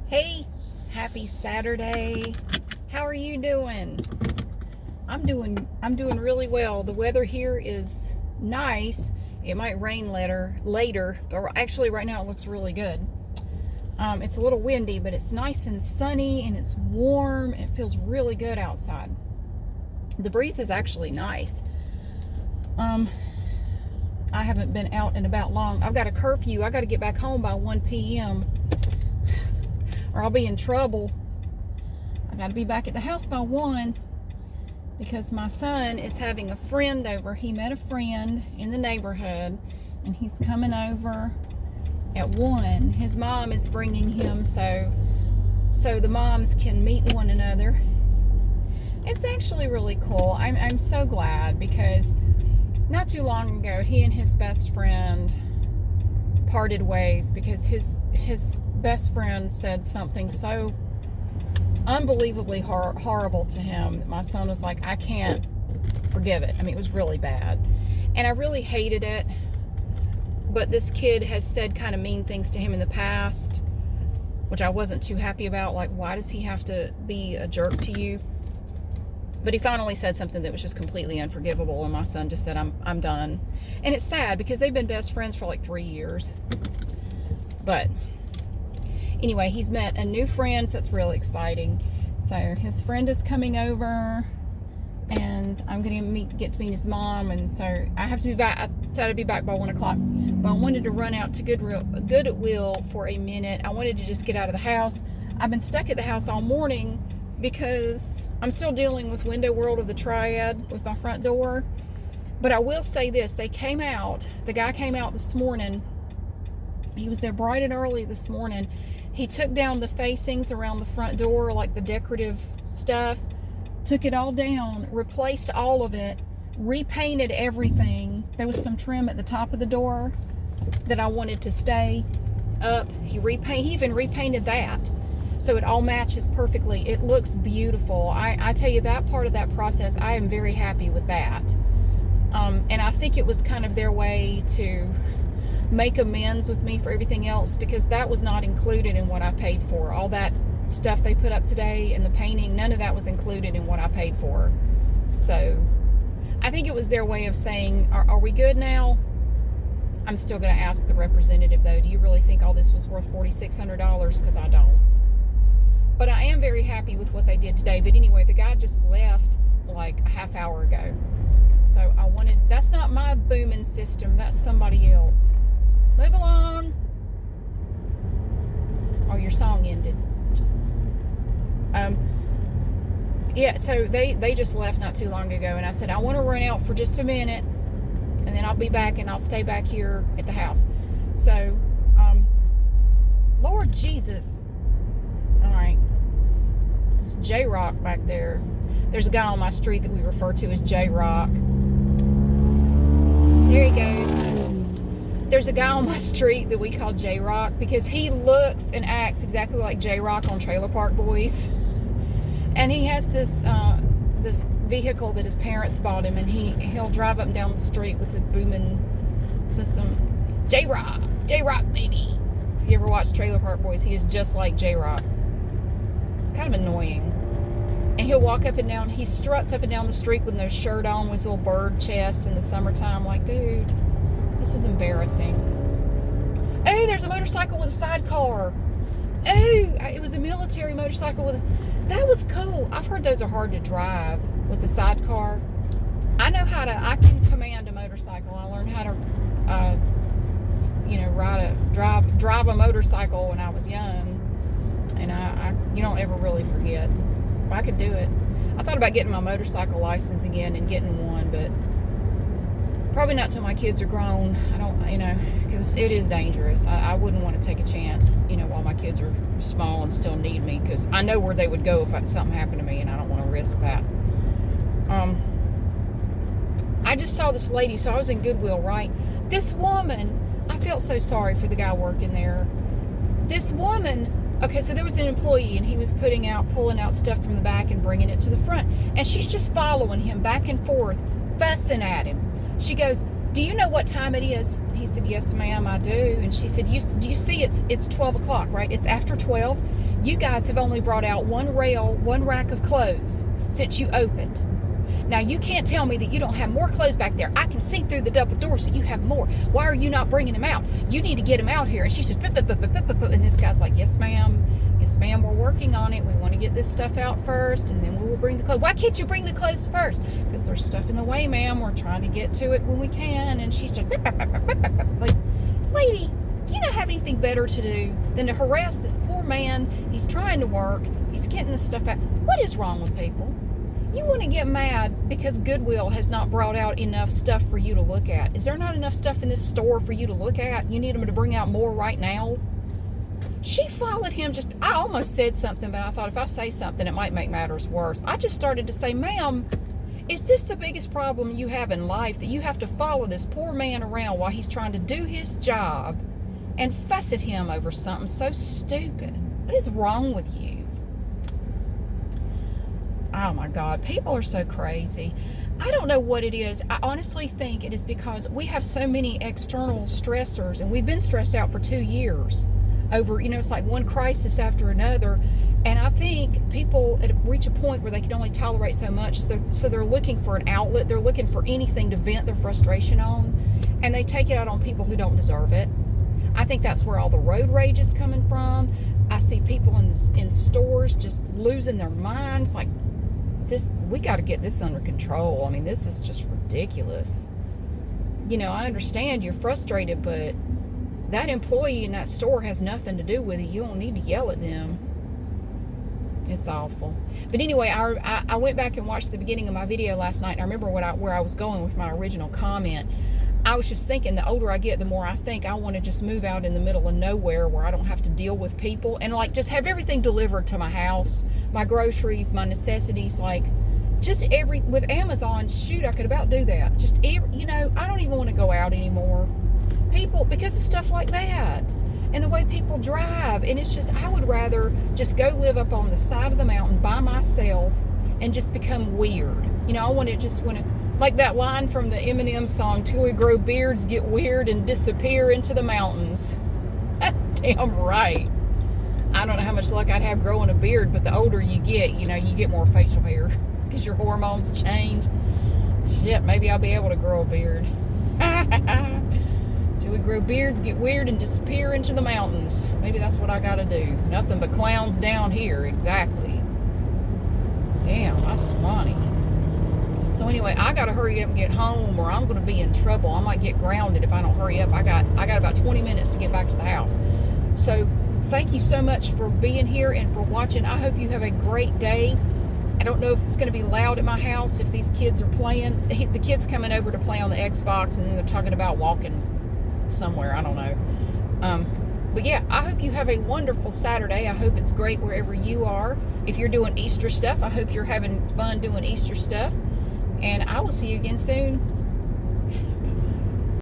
Hey, happy Saturday. How are you doing? I'm doing really well. The weather here is nice. It might rain later, but actually right now it looks really good. It's a little windy, but it's nice and sunny and it's warm. It feels really good outside. The breeze is actually nice. I haven't been out and about long. I've got a curfew. I got to get back home by 1 p.m. or I'll be in trouble. I got to be back at the house by 1 because my son is having a friend over. He met a friend in the neighborhood and he's coming over at 1. His mom is bringing him so the moms can meet one another. It's actually really cool. I'm so glad because not too long ago he and his best friend parted ways because his best friend said something so unbelievably horrible to him. My son was like, I can't forgive it. I mean, it was really bad. And I really hated it. But this kid has said kind of mean things to him in the past, which I wasn't too happy about. Like, why does he have to be a jerk to you? But he finally said something that was just completely unforgivable, and my son just said, I'm done. And it's sad because they've been best friends for like 3 years. But anyway, he's met a new friend, so it's really exciting. So his friend is coming over, and I'm going to get to meet his mom, and so I have to be back. I said I'd be back by 1 o'clock, but I wanted to run out to Goodwill for a minute. I wanted to just get out of the house. I've been stuck at the house all morning because I'm still dealing with Window World of the Triad with my front door. But I will say this, the guy came out this morning. He was there bright and early this morning. He took down the facings around the front door, like the decorative stuff, took it all down, replaced all of it, repainted everything. There was some trim at the top of the door that I wanted to stay up. He even repainted that. So it all matches perfectly. It looks beautiful. I tell you, that part of that process, I am very happy with that. And I think it was kind of their way to make amends with me for everything else, because that was not included in what I paid for. All that stuff they put up today and the painting, none of that was included in what I paid for. So I think it was their way of saying, are we good now? I'm still going to ask the representative, though, do you really think all this was worth $4,600? Because I don't. But I am very happy with what they did today. But anyway, the guy just left like a half hour ago. So that's not my booming system. That's somebody else. Move along. Oh, your song ended. Yeah, so they just left not too long ago. And I said, I want to run out for just a minute. And then I'll be back and I'll stay back here at the house. So, Lord Jesus. All right. It's J-Rock back there. There's a guy on my street that we refer to as J-Rock. There he goes. There's a guy on my street that we call J-Rock because he looks and acts exactly like J-Rock on Trailer Park Boys. And he has this vehicle that his parents bought him, and he'll drive up and down the street with his booming system. J-Rock, baby. If you ever watch Trailer Park Boys, he is just like J-Rock. It's kind of annoying. And he'll walk up and down, he struts up and down the street with no shirt on, with his little bird chest in the summertime. Like, dude, this is embarrassing. Oh, there's a motorcycle with a sidecar. Oh, it was a military motorcycle that was cool. I've heard those are hard to drive with the sidecar. I can command a motorcycle. I learned how to, drive a motorcycle when I was young. And you don't ever really forget. I could do it. I thought about getting my motorcycle license again and getting one, but probably not till my kids are grown. I don't, because it is dangerous. I wouldn't want to take a chance, while my kids are small and still need me, because I know where they would go if something happened to me, and I don't want to risk that. I just saw this lady, so I was in Goodwill, right? This woman, I felt so sorry for the guy working there. This woman, okay, so there was an employee, and he was pulling out stuff from the back and bringing it to the front, and she's just following him back and forth, fussing at him. She goes, do you know what time it is? He said, yes, ma'am, I do. And she said, do you see it's 12 o'clock, right? It's after 12. You guys have only brought out one rack of clothes since you opened. Now, you can't tell me that you don't have more clothes back there. I can see through the double doors that you have more. Why are you not bringing them out? You need to get them out here. And she said, and this guy's like, yes, ma'am. Yes, ma'am, we're working on it. We want to get this stuff out first, and then we will bring the clothes. Why can't you bring the clothes first? Because there's stuff in the way, ma'am. We're trying to get to it when we can. And she said, like, lady, do you not have anything better to do than to harass this poor man? He's trying to work. He's getting this stuff out. What is wrong with people? You want to get mad because Goodwill has not brought out enough stuff for you to look at. Is there not enough stuff in this store for you to look at? You need them to bring out more right now? She followed him I almost said something, but I thought if I say something, it might make matters worse. I just started to say, ma'am, is this the biggest problem you have in life, that you have to follow this poor man around while he's trying to do his job and fuss at him over something so stupid? What is wrong with you? Oh my God, people are so crazy. I don't know what it is. I honestly think it is because we have so many external stressors, and we've been stressed out for 2 years over, it's like one crisis after another. And I think people reach a point where they can only tolerate so much. So they're looking for an outlet. They're looking for anything to vent their frustration on. And they take it out on people who don't deserve it. I think that's where all the road rage is coming from. I see people in stores just losing their minds. Like, we got to get this under control. I mean, this is just ridiculous. I understand you're frustrated, but that employee in that store has nothing to do with it. You don't need to yell at them. It's awful. But anyway, I went back and watched the beginning of my video last night, and I remember where I was going with my original comment. I was just thinking, the older I get, the more I think I want to just move out in the middle of nowhere where I don't have to deal with people, and like just have everything delivered to my house, my groceries, my necessities, like just with Amazon. Shoot, I could about do that. Just I don't even want to go out anymore. People, because of stuff like that and the way people drive, and it's just, I would rather just go live up on the side of the mountain by myself and just become weird. I want to like that line from the Eminem song, till we grow beards, get weird, and disappear into the mountains. That's damn right. I don't know how much luck I'd have growing a beard, but the older you get, you get more facial hair because your hormones change. Shit, maybe I'll be able to grow a beard. Till we grow beards, get weird, and disappear into the mountains. Maybe that's what I gotta do. Nothing but clowns down here. Exactly. Damn, that's funny. So anyway, I gotta hurry up and get home, or I'm gonna be in trouble. I might get grounded if I don't hurry up. I got about 20 minutes to get back to the house. So thank you so much for being here and for watching. I hope you have a great day. I don't know if it's going to be loud at my house, if these kids are playing. The kid's coming over to play on the Xbox, and then they're talking about walking somewhere. I don't know. But yeah, I hope you have a wonderful Saturday. I hope it's great wherever you are. If you're doing Easter stuff, I hope you're having fun doing Easter stuff. And I will see you again soon.